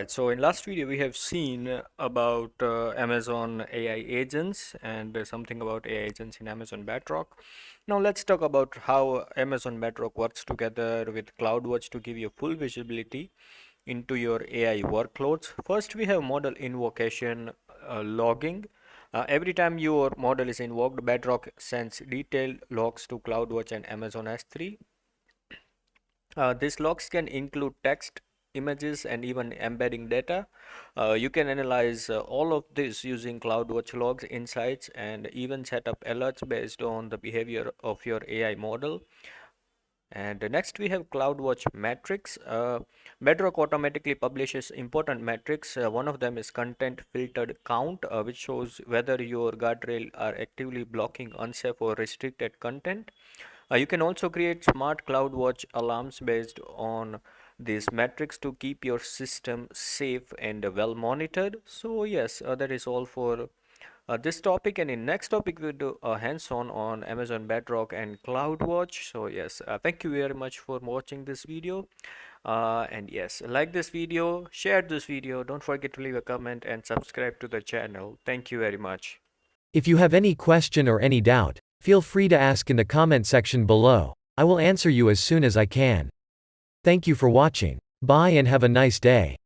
Alright, so in last video we have seen about Amazon AI agents and something about AI agents in Amazon Bedrock. Now let's talk about how Amazon Bedrock works together with CloudWatch to give you full visibility into your AI workloads. First, we have model invocation logging. Every time your model is invoked, Bedrock sends detailed logs to CloudWatch and Amazon S3. These logs can include text, images, and even embedding data. You can analyze all of this using CloudWatch logs, insights, and even set up alerts based on the behavior of your AI model. And next we have CloudWatch metrics. Bedrock automatically publishes important metrics. One of them is content filtered count, which shows whether your guardrail are actively blocking unsafe or restricted content. You can also create smart CloudWatch alarms based on these metrics to keep your system safe and well monitored. So yes, that is all for this topic, and in next topic we'll do a hands-on on Amazon Bedrock and CloudWatch. So yes, thank you very much for watching this video, and yes, like this video, share this video, don't forget to leave a comment and subscribe to the channel. Thank you very much. If you have any question or any doubt, feel free to ask in the comment section below. I will answer you as soon as I can. Thank you for watching. Bye and have a nice day.